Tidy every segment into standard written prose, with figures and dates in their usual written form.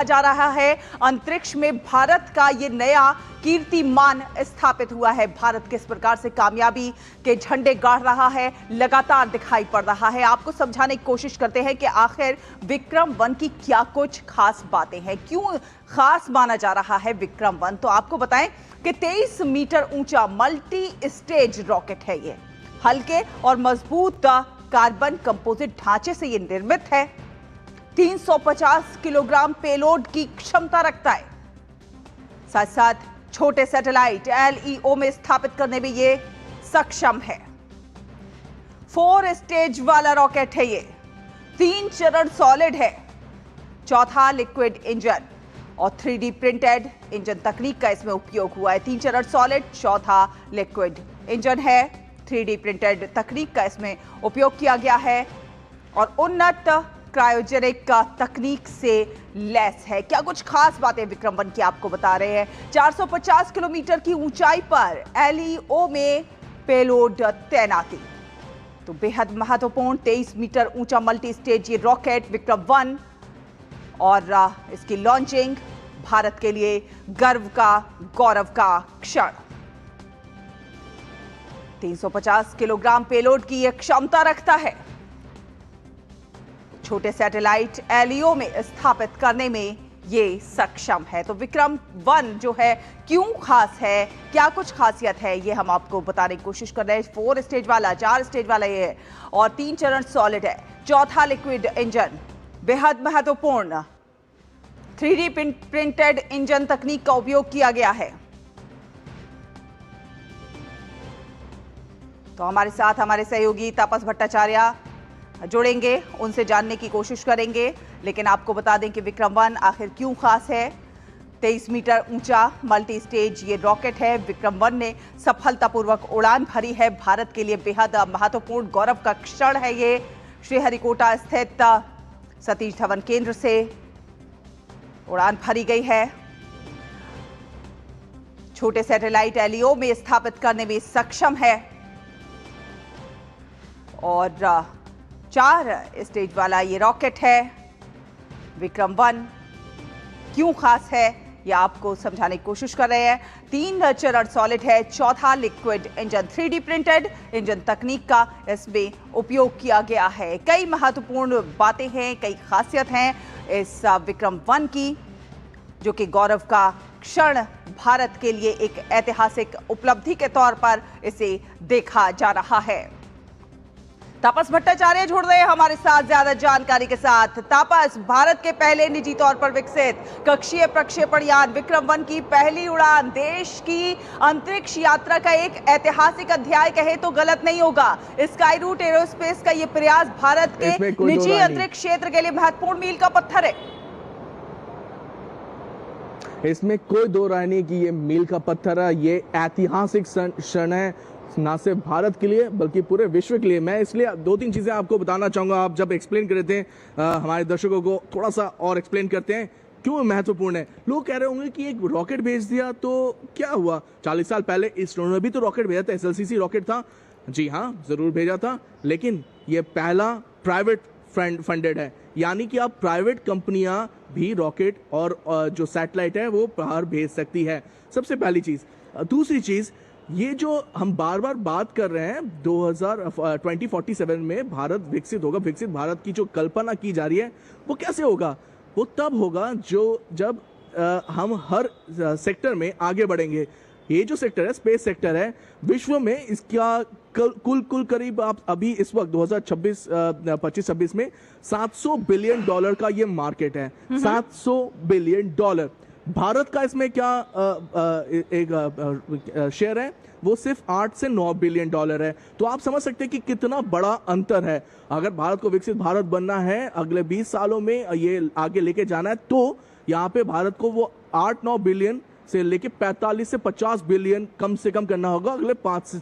जा रहा है। अंतरिक्ष में भारत का ये नया कीर्तिमान स्थापित हुआ है। भारत किस प्रकार से कामयाबी के झंडे गाड़ रहा है, लगातार दिखाई पड़ रहा है। आपको समझाने की कोशिश करते हैं कि आखिर विक्रम-1 की क्या कुछ खास बातें हैं, क्यों खास माना जा रहा है विक्रम-1। तो आपको बताएं कि 23 मीटर ऊंचा मल्टी स्टेज रॉकेट है। ये हल्के और मजबूत कार्बन कंपोजिट ढांचे से ये निर्मित है। 350 किलोग्राम पेलोड की क्षमता रखता है। साथ साथ छोटे सैटेलाइट LEO में स्थापित करने में ये सक्षम है। 4 स्टेज वाला रॉकेट है ये। 3 चरण सॉलिड है, चौथा लिक्विड इंजन और 3D प्रिंटेड इंजन तकनीक का इसमें उपयोग हुआ है। 3 चरण सॉलिड, चौथा लिक्विड इंजन है। 3D प्रिंटेड तकनीक का इसमें उपयोग किया गया है और उन्नत क्रायोजेनिक का तकनीक से लैस है। क्या कुछ खास बातें विक्रम-1 की आपको बता रहे हैं। 450 किलोमीटर की ऊंचाई पर LEO में पेलोड तैनाती, तो बेहद महत्वपूर्ण 23 मीटर ऊंचा मल्टी स्टेज ये रॉकेट विक्रम-1 और इसकी लॉन्चिंग भारत के लिए गर्व का, गौरव का क्षण। 350 किलोग्राम पेलोड की यह क्षमता रखता है। छोटे सैटेलाइट LEO में स्थापित करने में ये सक्षम है। तो विक्रम-1 जो है क्यों खास है, क्या कुछ खासियत है, ये हम आपको बताने की कोशिश कर रहे हैं। 4 स्टेज वाला, 4 स्टेज वाला ये है और 3 चरण सॉलिड है, चौथा लिक्विड इंजन, बेहद महत्वपूर्ण 3D प्रिंटेड इंजन तकनीक का उपयोग किया गया है। तो हमारे साथ हमारे सहयोगी तापस भट्टाचार्य जुड़ेंगे, उनसे जानने की कोशिश करेंगे। लेकिन आपको बता दें कि विक्रम-1 आखिर क्यों खास है। 23 मीटर ऊंचा मल्टी स्टेज ये रॉकेट है। विक्रम-1 ने सफलतापूर्वक उड़ान भरी है। भारत के लिए बेहद महत्वपूर्ण गौरव का क्षण है ये। श्रीहरिकोटा स्थित सतीश धवन केंद्र से उड़ान भरी गई है। छोटे सैटेलाइट LEO में स्थापित करने में सक्षम है और 4 स्टेज वाला ये रॉकेट है। विक्रम-1 क्यों खास है, ये आपको समझाने की कोशिश कर रहे हैं। 3 चरण सॉलिड है, चौथा liquid engine, 3D printed engine तकनीक का इसमें उपयोग किया गया है। कई महत्वपूर्ण बातें हैं, कई खासियत हैं इस विक्रम-1 की, जो कि गौरव का क्षण भारत के लिए एक ऐतिहासिक उपलब्धि के तौर पर इसे देखा जा रहा है। तापस भट्टाचार्य जुड़ रहे हैं हमारे साथ ज्यादा जानकारी के साथ। तापस, भारत के पहले निजी तौर पर विकसित कक्षीय प्रक्षेपण यान विक्रम-1 की पहली उड़ान देश की अंतरिक्ष यात्रा का एक ऐतिहासिक अध्याय कहे तो गलत नहीं होगा। स्काई रूट एरोस्पेस का ये प्रयास भारत के निजी अंतरिक्ष क्षेत्र के लिए महत्वपूर्ण मील का पत्थर है। इसमें कोई दो राय नहीं कि ये मील का पत्थर है, ये ऐतिहासिक क्षण है, ना सिर्फ भारत के लिए बल्कि पूरे विश्व के लिए। मैं इसलिए 2-3 चीजें आपको बताना चाहूंगा। आप जब एक्सप्लेन कर रहे थे, हमारे दर्शकों को थोड़ा सा और एक्सप्लेन करते हैं क्यों महत्वपूर्ण है। लोग कह रहे होंगे कि एक रॉकेट भेज दिया तो क्या हुआ, 40 साल पहले इसरो ने भी तो रॉकेट भेजा था, SLCC रॉकेट था। जी हाँ, जरूर भेजा था, लेकिन ये पहला प्राइवेट फंडेड है, यानी कि आप प्राइवेट कंपनियां भी रॉकेट और जो सैटेलाइट है वो बाहर भेज सकती है। सबसे पहली चीज। दूसरी चीज, ये जो हम बार बार बात कर रहे हैं 2047 में भारत विकसित होगा, विकसित भारत की जो कल्पना की जा रही है वो कैसे होगा? वो तब होगा जब हम हर सेक्टर में आगे बढ़ेंगे। ये जो सेक्टर है, स्पेस सेक्टर है, विश्व में इसका कुल करीब आप अभी इस वक्त 2025-26 में $700 बिलियन का ये मार्केट है। $700 बिलियन। भारत का इसमें क्या एक शेयर है, वो सिर्फ 8 से 9 बिलियन डॉलर है। तो आप समझ सकते हैं कि कितना बड़ा अंतर है। अगर भारत को विकसित भारत बनना है, अगले 20 सालों में ये आगे लेके जाना है, तो यहाँ पे भारत को वो 8-9 बिलियन से लेके 45 से 50 बिलियन कम से कम करना होगा अगले 5 से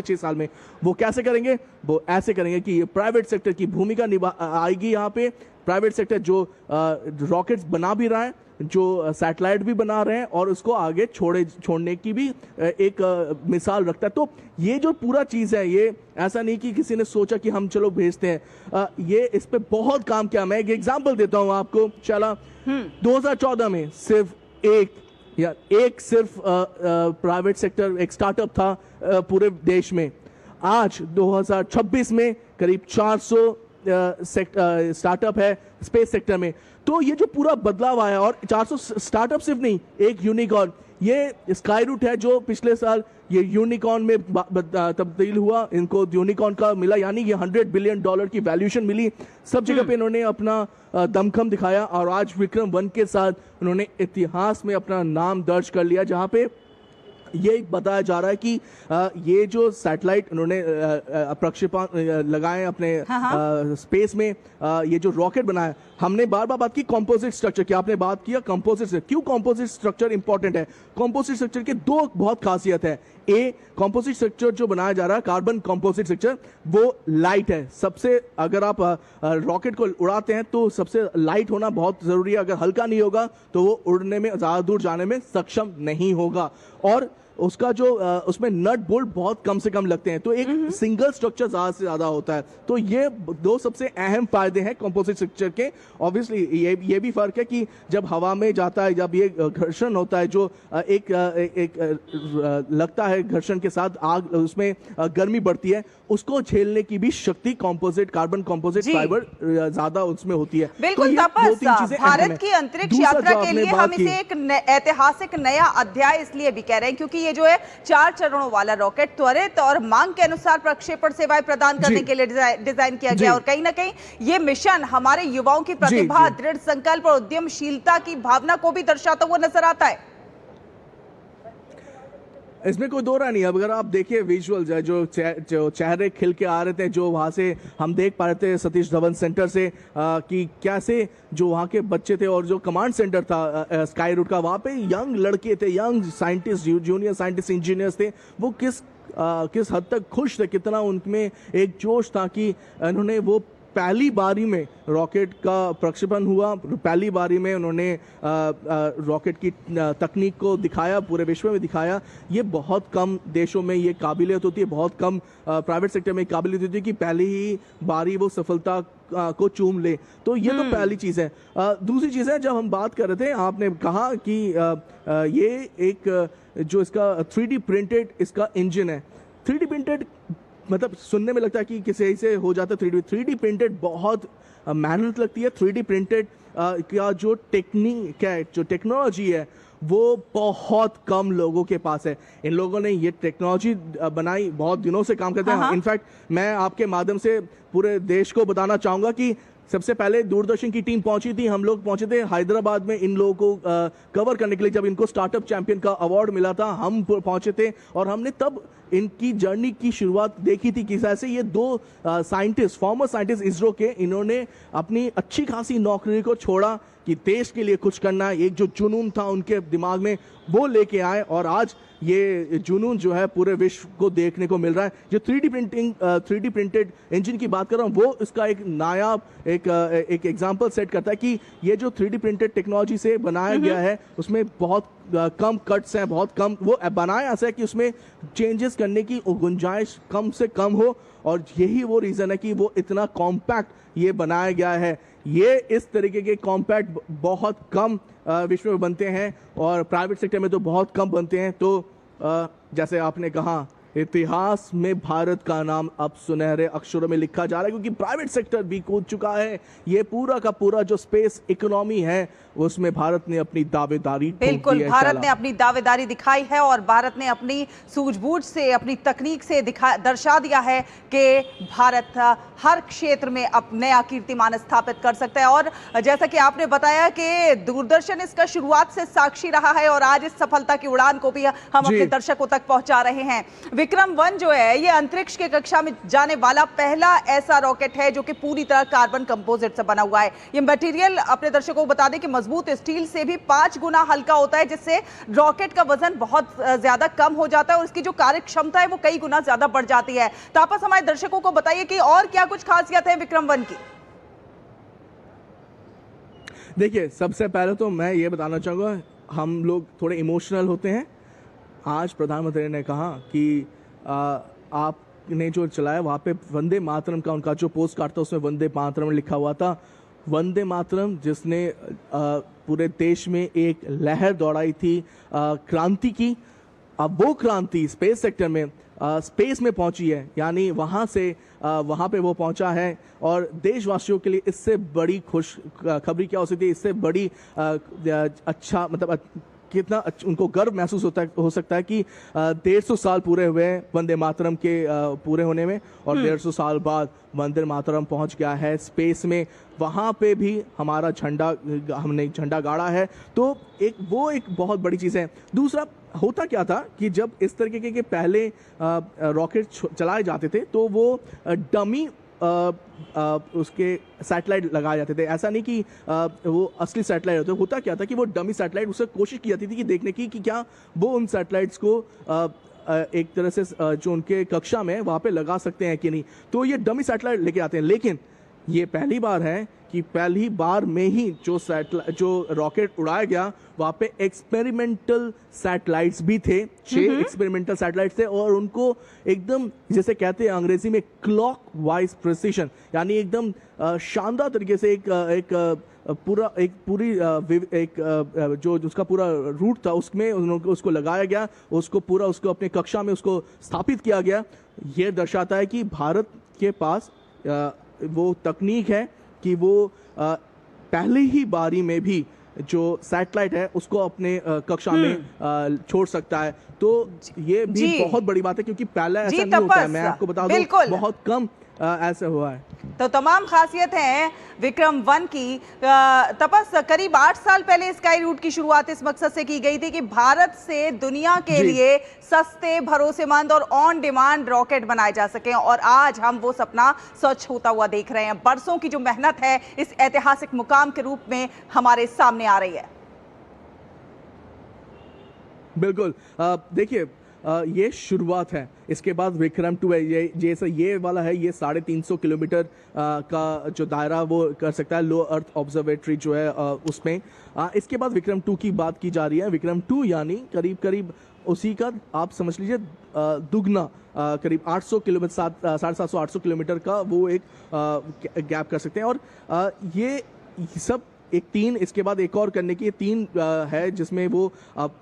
6 साल में। वो कैसे करेंगे? वो ऐसे करेंगे कि ये प्राइवेट सेक्टर की भूमिका आएगी यहाँ पे। प्राइवेट सेक्टर जो रॉकेट्स बना भी रहा है, जो सैटेलाइट भी बना रहे हैं और उसको आगे छोड़ने की भी एक मिसाल रखता है। तो ये जो पूरा चीज़ है, ये ऐसा नहीं कि किसी ने सोचा कि हम चलो भेजते हैं, ये इस पे बहुत काम किया। मैं एक एग्जांपल देता हूँ आपको। चला 2014 में सिर्फ एक प्राइवेट सेक्टर, एक स्टार्टअप था पूरे देश में। आज 2026 में करीब 400 स्टार्टअप है स्पेस सेक्टर में। तो ये जो पूरा बदलाव आया, और 400 स्टार्टअप सिर्फ नहीं, एक यूनिकॉर्न, ये स्काई रूट है जो पिछले साल ये यूनिकॉर्न में तब्दील हुआ, इनको यूनिकॉर्न का मिला, यानी ये $100 बिलियन की वैल्यूएशन मिली। सब जगह पे इन्होंने अपना दमखम दिखाया और आज विक्रम 1 के साथ उन्होंने इतिहास में अपना नाम दर्ज कर लिया, जहां पे ये बताया जा रहा है कि ये जो सैटेलाइट उन्होंने प्रक्षेपण लगाए अपने स्पेस में, ये जो रॉकेट बनाया, हमने बार बार बात की कंपोजिट स्ट्रक्चर की, आपने बात किया कंपोजिट से। क्यों कंपोजिट स्ट्रक्चर इंपॉर्टेंट है? कंपोजिट स्ट्रक्चर के दो बहुत खासियत है। कंपोजिट स्ट्रक्चर जो बनाया जा रहा है, कार्बन कंपोजिट स्ट्रक्चर, वो लाइट है। सबसे, अगर आप रॉकेट को उड़ाते हैं तो सबसे लाइट होना बहुत जरूरी है। अगर हल्का नहीं होगा तो वो उड़ने में, ज्यादा दूर जाने में सक्षम नहीं होगा। और उसका जो उसमें नट बोल्ट बहुत कम से कम लगते हैं, तो एक सिंगल स्ट्रक्चर ज्यादा से ज्यादा होता है। तो ये दो सबसे अहम फायदे हैं कंपोजिट स्ट्रक्चर के। ऑब्वियसली ये भी फर्क है कि जब हवा में जाता है, जब ये घर्षण होता है, जो एक लगता है घर्षण के साथ आग, उसमें गर्मी बढ़ती है, उसको झेलने की भी शक्ति कंपोजिट, कार्बन कंपोजिट फाइबर ज्यादा उसमें होती है। बिल्कुल तपस, भारत की अंतरिक्ष यात्रा के लिए हम इसे एक ऐतिहासिक नया अध्याय इसलिए भी कह रहे हैं क्योंकि ये जो है 4 चरणों वाला रॉकेट त्वरित और मांग के अनुसार प्रक्षेपण सेवाएं प्रदान करने के लिए डिजाइन किया गया, और कहीं ना कहीं ये मिशन हमारे युवाओं की प्रतिभा, दृढ़ संकल्प और उद्यमशीलता की भावना को भी दर्शाता हुआ नजर आता है। इसमें कोई दो राय नहीं। अब अगर आप देखिए विजुअल्स है, जो चेहरे खिल के आ रहे थे, जो वहाँ से हम देख पा रहे थे सतीश धवन सेंटर से, कि कैसे जो वहाँ के बच्चे थे और जो कमांड सेंटर था स्काई रूट का, वहाँ पे यंग लड़के थे, young scientist, junior scientist, engineers थे, वो किस हद तक खुश थे, कितना उनमें एक जोश था कि उन्होंने वो पहली बारी में रॉकेट का प्रक्षेपण हुआ, पहली बारी में उन्होंने रॉकेट की तकनीक को दिखाया, पूरे विश्व में दिखाया। ये बहुत कम देशों में ये काबिलियत होती है, बहुत कम प्राइवेट सेक्टर में काबिलियत होती है कि पहली ही बारी वो सफलता को चूम ले। तो ये तो पहली चीज़ है। दूसरी चीज़ है, जब हम बात कर रहे थे, आपने कहा कि ये एक जो इसका 3D प्रिंटेड इसका इंजन है। 3D प्रिंटेड मतलब सुनने में लगता है कि किसी से हो जाता है 3D प्रिंटेड, बहुत मेहनत लगती है। 3D प्रिंटेड का जो टेक्निक है, जो टेक्नोलॉजी है, वो बहुत कम लोगों के पास है। इन लोगों ने ये टेक्नोलॉजी बनाई, बहुत दिनों से काम करते हैं। इनफैक्ट मैं आपके माध्यम से पूरे देश को बताना चाहूँगा कि सबसे पहले दूरदर्शन की टीम पहुंची थी, हम लोग पहुंचे थे हैदराबाद में इन लोगों को कवर करने के लिए। जब इनको स्टार्टअप चैंपियन का अवार्ड मिला था, हम पहुंचे थे और हमने तब इनकी जर्नी की शुरुआत देखी थी कि कैसे ये दो साइंटिस्ट, फॉर्मर साइंटिस्ट इसरो के, इन्होंने अपनी अच्छी खासी नौकरी को छोड़ा कि देश के लिए कुछ करना है। एक जो जुनून था उनके दिमाग में, वो लेके आए और आज ये जुनून जो है पूरे विश्व को देखने को मिल रहा है। जो 3D प्रिंटेड इंजन की बात कर रहा हूँ, वो इसका एक नायाब एक एग्जांपल सेट करता है कि ये जो 3D प्रिंटेड टेक्नोलॉजी से बनाया गया है, उसमें बहुत कम कट्स हैं, बहुत कम, वो बनाया ऐसा है कि उसमें चेंजेस करने की गुंजाइश कम से कम हो, और यही वो रीज़न है कि वो इतना कॉम्पैक्ट ये बनाया गया है। ये इस तरीके के कॉम्पैक्ट बहुत कम विश्व में बनते हैं और प्राइवेट सेक्टर में तो बहुत कम बनते हैं। तो जैसे आपने कहा, इतिहास में भारत का नाम अब सुनहरे अक्षरों में लिखा जा रहा है, क्योंकि प्राइवेट सेक्टर भी कूद चुका है। ये पूरा का पूरा जो स्पेस इकोनॉमी है, उसमें भारत ने अपनी दावेदारी, बिल्कुल भारत ने अपनी दावेदारी दिखाई है और भारत ने अपनी सूझबूझ से, अपनी तकनीक से दर्शा दिया है कि भारत हर क्षेत्र में अब नया कीर्तिमान स्थापित कर सकता है। और जैसा कि आपने बताया कि दूरदर्शन इसका शुरुआत से साक्षी रहा है और आज इस सफलता की उड़ान को भी हम अपने दर्शकों तक पहुंचा रहे हैं। विक्रम-1 जो है ये अंतरिक्ष के कक्षा में जाने वाला पहला ऐसा रॉकेट है जो कि पूरी तरह कार्बन कंपोजिट से बना हुआ है। ये मटेरियल अपने दर्शकों को बता दें कि मजबूत स्टील से भी 5 गुना हल्का होता है, जिससे रॉकेट का वजन बहुत ज्यादा कम हो जाता है और इसकी जो कार्य क्षमता है वो कई गुना ज्यादा बढ़ जाती है। तापस, हमारे दर्शकों को बताइए कि और क्या कुछ खासियत है विक्रम-1 की। देखिए, सबसे पहले तो मैं ये बताना चाहूँगा, हम लोग थोड़े इमोशनल होते हैं। आज प्रधानमंत्री ने कहा कि आपने जो चलाया वहाँ पे वंदे मातरम का उनका जो पोस्ट कार्ड था उसमें वंदे मातरम लिखा हुआ था। वंदे मातरम जिसने पूरे देश में एक लहर दौड़ाई थी, क्रांति की। अब वो क्रांति स्पेस सेक्टर में स्पेस में पहुंची है, यानी वहाँ से वहाँ पे वो पहुंचा है। और देशवासियों के लिए इससे बड़ी खुश खबरी क्या हो सकती है, इससे बड़ी अच्छा मतलब कितना उनको गर्व महसूस हो सकता है कि 150 साल पूरे हुए हैं वंदे मातरम के पूरे होने में, और 150 साल बाद वंदे मातरम पहुंच गया है स्पेस में। वहाँ पे भी हमारा झंडा, हमने झंडा गाड़ा है, तो वो एक बहुत बड़ी चीज़ है। दूसरा, होता क्या था कि जब इस तरीके के पहले रॉकेट चलाए जाते थे तो वो डमी उसके सैटेलाइट लगाए जाते थे। ऐसा नहीं कि वो असली सैटेलाइट होते। होता क्या था कि वो डमी सैटेलाइट, उससे कोशिश की जाती थी कि देखने की कि क्या वो उन सैटेलाइट्स को एक तरह से जो उनके कक्षा में वहाँ पे लगा सकते हैं कि नहीं। तो ये डमी सैटेलाइट लेके आते हैं, लेकिन ये पहली बार है कि पहली बार में ही जो रॉकेट उड़ाया गया वहाँ पे एक्सपेरिमेंटल सैटेलाइट्स भी थे। 6 एक्सपेरिमेंटल सैटेलाइट्स थे और उनको एकदम, जैसे कहते हैं अंग्रेजी में, क्लॉक वाइज प्रिसिशन, यानी एकदम शानदार तरीके से जो उसका पूरा रूट था उसमें उसको लगाया गया, उसको अपने कक्षा में उसको स्थापित किया गया। ये दर्शाता है कि भारत के पास वो तकनीक है कि वो पहले ही बारी में भी जो सैटेलाइट है उसको अपने कक्षा में छोड़ सकता है। तो ये भी बहुत बड़ी बात है, क्योंकि पहले ऐसा नहीं होता है। मैं आपको बता दूं, बहुत कम ऐसा हुआ है। तो तमाम खासियत हैं विक्रम-1 की। तपस, करीब 8 साल पहले स्काई रूट की शुरुआत इस मकसद से की गई थी कि भारत से दुनिया के लिए सस्ते, भरोसेमंद और ऑन डिमांड रॉकेट बनाए जा सकें, और आज हम वो सपना सच होता हुआ देख रहे हैं। बरसों की जो मेहनत है इस ऐतिहासिक मुकाम के रूप में हमारे सामने आ रही है। बिल्कुल, देखिए, ये शुरुआत है। इसके बाद विक्रम-2 है, ये जैसे ये वाला है, ये 350 किलोमीटर का जो दायरा वो कर सकता है, लो अर्थ ऑब्जर्वेटरी जो है उसमें। इसके बाद विक्रम-2 की बात की जा रही है। विक्रम-2 यानी करीब करीब उसी का आप समझ लीजिए दुगना, करीब 800 किलोमीटर, 750-800 किलोमीटर का वो एक गैप कर सकते हैं। और ये सब एक 3, इसके बाद एक और करने की 3 है, जिसमें वो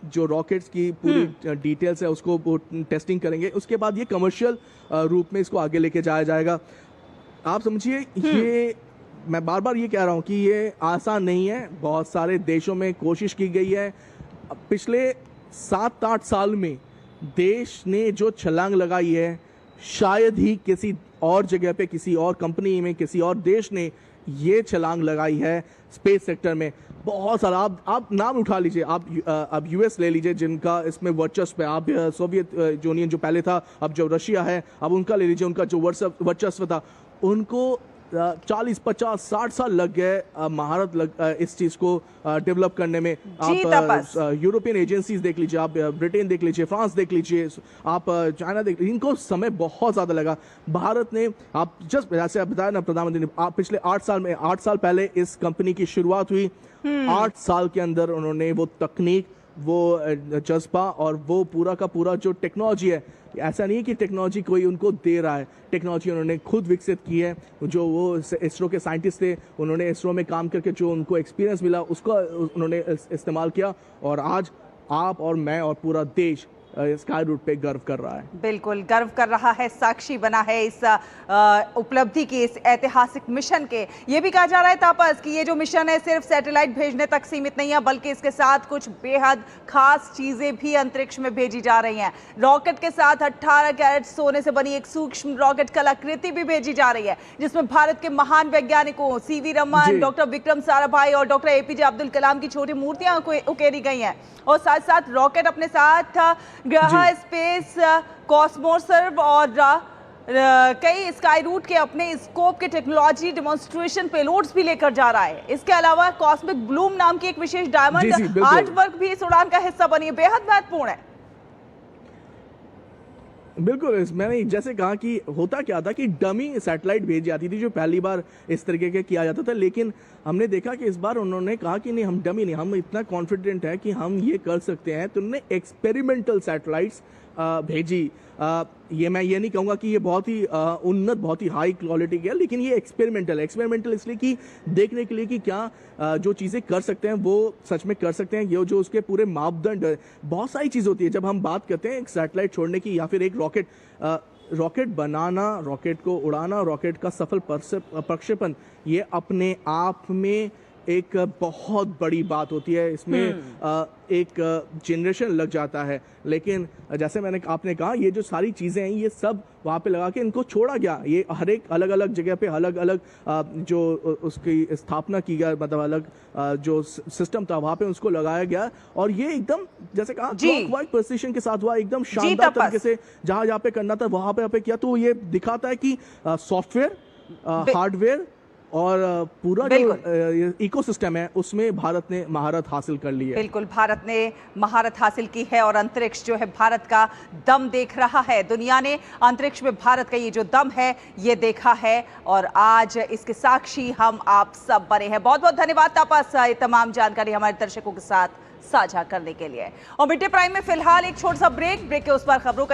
जो रॉकेट्स की पूरी डिटेल्स है उसको वो टेस्टिंग करेंगे। उसके बाद ये कमर्शियल रूप में इसको आगे लेके जाया जाएगा। आप समझिए, ये मैं बार बार ये कह रहा हूँ कि ये आसान नहीं है। बहुत सारे देशों में कोशिश की गई है। पिछले 7-8 साल में देश ने जो छलांग लगाई है, शायद ही किसी और जगह पे, किसी और कंपनी में, किसी और देश ने ये छलांग लगाई है स्पेस सेक्टर में। बहुत सारा, आप नाम उठा लीजिए, आप यूएस ले लीजिए जिनका इसमें वर्चस्व है, आप सोवियत यूनियन जो पहले था, अब जो रशिया है, अब उनका ले लीजिए, उनका जो वर्चस्व था, उनको 40, 50, 60 साल लग गए महारत इस चीज को डेवलप करने में। आप यूरोपियन एजेंसीज देख लीजिए, आप ब्रिटेन देख लीजिए, फ्रांस देख लीजिए, आप चाइना देख लीजिए, इनको समय बहुत ज्यादा लगा। भारत ने, आप जस्ट जैसे आप बताया ना प्रधानमंत्री ने, आप पिछले 8 साल पहले इस कंपनी की शुरुआत हुई। 8 साल के अंदर उन्होंने वो तकनीक, वो जज्बा और वो पूरा का पूरा जो टेक्नोलॉजी है, ऐसा नहीं है कि टेक्नोलॉजी कोई उनको दे रहा है, टेक्नोलॉजी उन्होंने खुद विकसित की है। जो वो इसरो के साइंटिस्ट थे, उन्होंने इसरो में काम करके जो उनको एक्सपीरियंस मिला उसको उन्होंने इस्तेमाल किया, और आज आप और मैं और पूरा देश स्काई रूट पे गर्व कर रहा है। बिल्कुल गर्व कर रहा है, साक्षी बना है इस उपलब्धि की, इस ऐतिहासिक मिशन के। ये भी कहा जा रहा है तापस कि ये जो मिशन है सिर्फ सैटेलाइट भेजने तक सीमित नहीं है, बल्कि इसके साथ कुछ बेहद खास चीजें भी अंतरिक्ष में भेजी जा रही हैं। रॉकेट के साथ 18 कैरेट सोने से बनी एक सूक्ष्म रॉकेट कलाकृति भी भेजी जा रही है, जिसमें भारत के महान वैज्ञानिकों सीवी रमन, डॉक्टर विक्रम साराभाई और डॉक्टर एपीजे अब्दुल कलाम की छोटी मूर्तियां उकेरी गई हैं। और साथ साथ रॉकेट अपने साथ ग्रह स्पेस कॉस्मोसर्व और कई स्काई रूट के अपने स्कोप के टेक्नोलॉजी डेमोन्स्ट्रेशन पेलोड्स भी लेकर जा रहा है। इसके अलावा कॉस्मिक ब्लूम नाम की एक विशेष डायमंड आर्ट वर्क भी इस उड़ान का हिस्सा बनी है, बेहद महत्वपूर्ण है। बिल्कुल, मैंने जैसे कहा कि होता क्या था कि डमी सैटेलाइट भेजी जाती थी जो पहली बार इस तरीके के किया जाता था, लेकिन हमने देखा कि इस बार उन्होंने कहा कि नहीं, हम डमी नहीं, हम इतना कॉन्फिडेंट है कि हम ये कर सकते हैं। तो उन्होंने एक्सपेरिमेंटल सैटेलाइट्स भेजी। ये मैं ये नहीं कहूँगा कि ये बहुत ही उन्नत, बहुत ही हाई क्वालिटी की है, लेकिन ये एक्सपेरिमेंटल इसलिए कि देखने के लिए कि क्या जो चीज़ें कर सकते हैं वो सच में कर सकते हैं। ये जो उसके पूरे मापदंड, बहुत सारी चीज़ होती है जब हम बात करते हैं एक सैटेलाइट छोड़ने की या फिर एक रॉकेट बनाना, रॉकेट को उड़ाना, रॉकेट का सफल प्रक्षेपण, ये अपने आप में एक बहुत बड़ी बात होती है। इसमें एक जनरेशन लग जाता है, लेकिन जैसे आपने कहा ये जो सारी चीज़ें हैं ये सब वहाँ पे लगा के इनको छोड़ा गया। ये हर एक अलग अलग जगह पे अलग अलग जो उसकी स्थापना की गया, मतलब अलग जो सिस्टम था वहाँ पे उसको लगाया गया, और ये एकदम जैसे कहा क्लॉकवाइज प्रिसिशन के साथ हुआ, एकदम शानदार तरीके से जहाँ पे करना था वहाँ पे किया। तो ये दिखाता है कि सॉफ्टवेयर, हार्डवेयर और पूरा जो इकोसिस्टम है उसमें भारत ने महारत हासिल कर ली है। बिल्कुल, भारत ने महारत हासिल की है और अंतरिक्ष जो है भारत का दम देख रहा है। दुनिया ने अंतरिक्ष में भारत का ये जो दम है ये देखा है और आज इसके साक्षी हम आप सब बने हैं। बहुत बहुत धन्यवाद तापस, ये तमाम जानकारी हमारे दर्शकों के साथ साझा करने के लिए। और मिड डे प्राइम में फिलहाल एक छोटा सा ब्रेक के उस पर खबरों का